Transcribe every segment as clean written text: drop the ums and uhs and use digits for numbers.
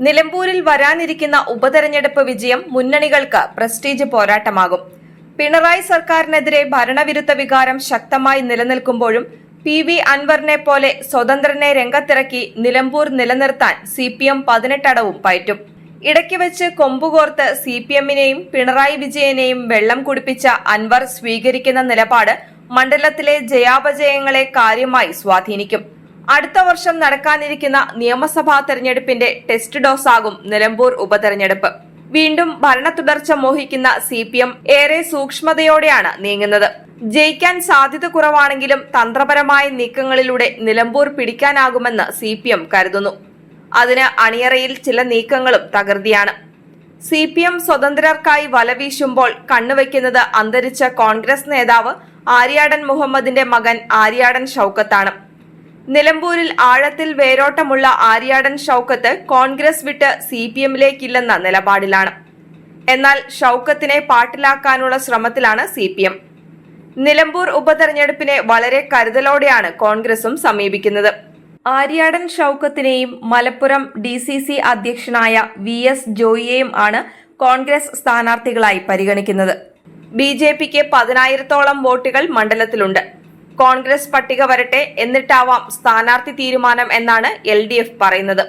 നിലമ്പൂരിൽ വരാനിരിക്കുന്ന ഉപതെരഞ്ഞെടുപ്പ് വിജയം മുന്നണികൾക്ക് പ്രസ്റ്റീജ് പോരാട്ടമാകും. പിണറായി സർക്കാരിനെതിരെ ഭരണവിരുദ്ധ വികാരം ശക്തമായി നിലനിൽക്കുമ്പോഴും PV അൻവറിനെ പോലെ സ്വതന്ത്രനെ രംഗത്തിറക്കി നിലമ്പൂർ നിലനിർത്താൻ CPM 18 അടവും പയറ്റും. ഇടയ്ക്ക് വെച്ച് കൊമ്പുകോർത്ത് CPMനെയും പിണറായി വിജയനെയും വെള്ളം കുടിപ്പിച്ച അൻവർ സ്വീകരിക്കുന്ന നിലപാട് മണ്ഡലത്തിലെ ജയാപജയങ്ങളെ കാര്യമായി സ്വാധീനിക്കും. അടുത്ത വർഷം നടക്കാനിരിക്കുന്ന നിയമസഭാ തെരഞ്ഞെടുപ്പിന്റെ ടെസ്റ്റ് ഡോസാകും നിലമ്പൂർ ഉപതെരഞ്ഞെടുപ്പ്. വീണ്ടും ഭരണ തുടർച്ച മോഹിക്കുന്ന CPM ഏറെ സൂക്ഷ്മതയോടെയാണ് നീങ്ങുന്നത്. ജയിക്കാൻ സാധ്യത കുറവാണെങ്കിലും തന്ത്രപരമായ നീക്കങ്ങളിലൂടെ നിലമ്പൂർ പിടിക്കാനാകുമെന്ന് CPM കരുതുന്നു. അതിന് അണിയറയിൽ ചില നീക്കങ്ങളും തകൃതിയാണ്. CPM സ്വതന്ത്രർക്കായി വലവീശുമ്പോൾ കണ്ണുവെക്കുന്നത് അന്തരിച്ച കോൺഗ്രസ് നേതാവ് ആര്യാടൻ മുഹമ്മദിന്റെ മകൻ ആര്യാടൻ ഷൌക്കത്താണ്. നിലമ്പൂരിൽ ആഴത്തിൽ വേരോട്ടമുള്ള ആര്യാടൻ ഷൌക്കത്ത് കോൺഗ്രസ് വിട്ട് CPMലേക്കില്ലെന്ന നിലപാടിലാണ്. എന്നാൽ ഷൌക്കത്തിനെ പാട്ടിലാക്കാനുള്ള ശ്രമത്തിലാണ് CPM. നിലമ്പൂർ ഉപതെരഞ്ഞെടുപ്പിനെ വളരെ കരുതലോടെയാണ് കോൺഗ്രസും സമീപിക്കുന്നത്. ആര്യാടൻ ഷൌക്കത്തിനെയും മലപ്പുറം DCC അധ്യക്ഷനായ VS ജോയിയെയും ആണ് കോൺഗ്രസ് സ്ഥാനാർത്ഥികളായി പരിഗണിക്കുന്നത്. BJPക്ക് 10,000-ഓളം വോട്ടുകൾ മണ്ഡലത്തിലുണ്ട്. കോൺഗ്രസ് പട്ടിക വരട്ടെ, എന്നിട്ടാവാം സ്ഥാനാർത്ഥി തീരുമാനം എന്നാണ് LDF പറയുന്നത്.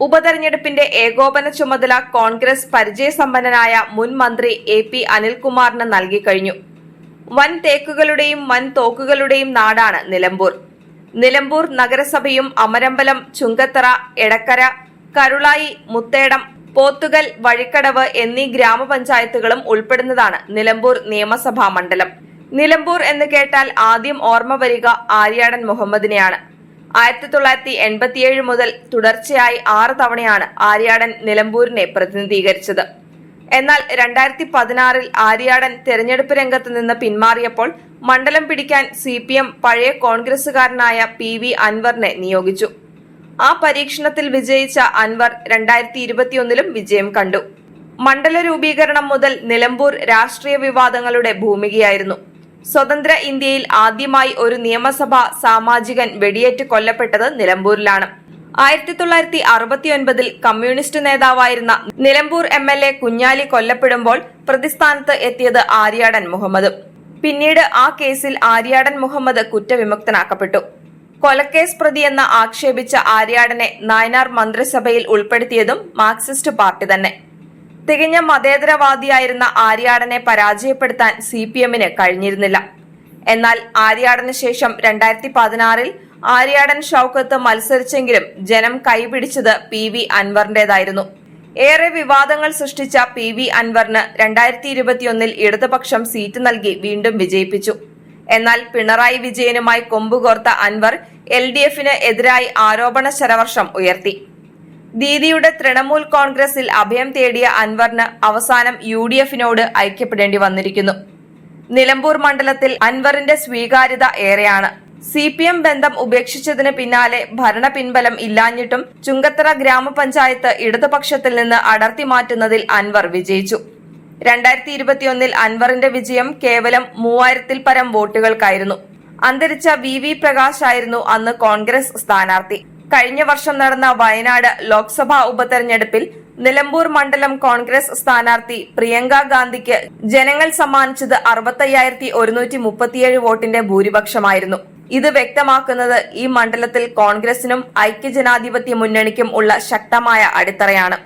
ഉപതെരഞ്ഞെടുപ്പിന്റെ ഏകോപന ചുമതല കോൺഗ്രസ് പരിചയസമ്പന്നനായ മുൻ മന്ത്രി AP അനിൽകുമാറിന് നൽകിക്കഴിഞ്ഞു. വൻ തേക്കുകളുടെയും വൻ തോക്കുകളുടെയും നാടാണ് നിലമ്പൂർ. നിലമ്പൂർ നഗരസഭയും അമരമ്പലം, ചുങ്കത്തറ, എടക്കര, കരുളായി, മുത്തേടം, പോത്തുകൽ, വഴിക്കടവ് എന്നീ ഗ്രാമപഞ്ചായത്തുകളും ഉൾപ്പെടുന്നതാണ് നിലമ്പൂർ നിയമസഭാ മണ്ഡലം. നിലമ്പൂർ എന്ന് കേട്ടാൽ ആദ്യം ഓർമ്മ വരിക ആര്യാടൻ മുഹമ്മദിനെയാണ്. 1987 മുതൽ തുടർച്ചയായി 6 തവണയാണ് ആര്യാടൻ നിലമ്പൂരിനെ പ്രതിനിധീകരിച്ചത്. എന്നാൽ 2016 ആര്യാടൻ തെരഞ്ഞെടുപ്പ് രംഗത്ത് നിന്ന് പിന്മാറിയപ്പോൾ മണ്ഡലം പിടിക്കാൻ CPM പഴയ കോൺഗ്രസുകാരനായ PV അൻവറിനെ നിയോഗിച്ചു. ആ പരീക്ഷണത്തിൽ വിജയിച്ച അൻവർ 2021 വിജയം കണ്ടു. മണ്ഡല രൂപീകരണം മുതൽ നിലമ്പൂർ രാഷ്ട്രീയ വിവാദങ്ങളുടെ ഭൂമികയായിരുന്നു. സ്വതന്ത്ര ഇന്ത്യയിൽ ആദ്യമായി ഒരു നിയമസഭാ സാമാജികൻ വെടിയേറ്റ് കൊല്ലപ്പെട്ടത് നിലമ്പൂരിലാണ്. 1969 കമ്മ്യൂണിസ്റ്റ് നേതാവായിരുന്ന നിലമ്പൂർ MLA കുഞ്ഞാലി കൊല്ലപ്പെടുമ്പോൾ പ്രതിസ്ഥാനത്ത് എത്തിയത് ആര്യാടൻ മുഹമ്മദ്. പിന്നീട് ആ കേസിൽ ആര്യാടൻ മുഹമ്മദ് കുറ്റവിമുക്തനാക്കപ്പെട്ടു. കൊലക്കേസ് പ്രതിയെന്ന് ആക്ഷേപിച്ച ആര്യാടനെ നായനാർ മന്ത്രിസഭയിൽ ഉൾപ്പെടുത്തിയതും മാർക്സിസ്റ്റ് പാർട്ടി തന്നെ. തികഞ്ഞ മതേതരവാദിയായിരുന്ന ആര്യാടനെ പരാജയപ്പെടുത്താൻ CPMന് കഴിഞ്ഞിരുന്നില്ല. എന്നാൽ ആര്യാടന് ശേഷം 2016 ആര്യാടൻ ഷൌക്കത്ത് മത്സരിച്ചെങ്കിലും ജനം കൈപിടിച്ചത് PV അൻവറിന്റേതായിരുന്നു. ഏറെ വിവാദങ്ങൾ സൃഷ്ടിച്ച PV അൻവറിന് 2021 ഇടതുപക്ഷം സീറ്റ് നൽകി വീണ്ടും വിജയിപ്പിച്ചു. എന്നാൽ പിണറായി വിജയനുമായി കൊമ്പുകോർത്ത അൻവർ LDFന് എതിരായി ആരോപണ ശരവർഷം ഉയർത്തി. ദീദിയുടെ തൃണമൂൽ കോൺഗ്രസിൽ അഭയം തേടിയ അൻവറിന് അവസാനം UDFനോട് ഐക്യപ്പെടേണ്ടി വന്നിരിക്കുന്നു. നിലമ്പൂർ മണ്ഡലത്തിൽ അൻവറിന്റെ സ്വീകാര്യത ഏറെയാണ്. CPM ബന്ധം ഉപേക്ഷിച്ചതിന് പിന്നാലെ ഭരണ പിൻബലം ഇല്ലാഞ്ഞിട്ടും ചുങ്കത്തറ ഗ്രാമപഞ്ചായത്ത് ഇടതുപക്ഷത്തിൽ നിന്ന് അടർത്തി മാറ്റുന്നതിൽ അൻവർ വിജയിച്ചു. 2021 അൻവറിന്റെ വിജയം കേവലം 3000-ൽ പരം വോട്ടുകൾക്കായിരുന്നു. അന്തരിച്ച VV പ്രകാശ് ആയിരുന്നു അന്ന് കോൺഗ്രസ് സ്ഥാനാർത്ഥി. കഴിഞ്ഞ വർഷം നടന്ന വയനാട് ലോക്സഭാ ഉപതെരഞ്ഞെടുപ്പിൽ നിലമ്പൂർ മണ്ഡലം കോൺഗ്രസ് സ്ഥാനാർത്ഥി പ്രിയങ്ക ഗാന്ധിക്ക് ജനങ്ങൾ സമ്മാനിച്ചത് 65,137 വോട്ടിന്റെ ഭൂരിപക്ഷമായിരുന്നു. ഇത് വ്യക്തമാക്കുന്നത് ഈ മണ്ഡലത്തിൽ കോൺഗ്രസിനും ഐക്യജനാധിപത്യ മുന്നണിക്കും ഉള്ള ശക്തമായ അടിത്തറയാണ്.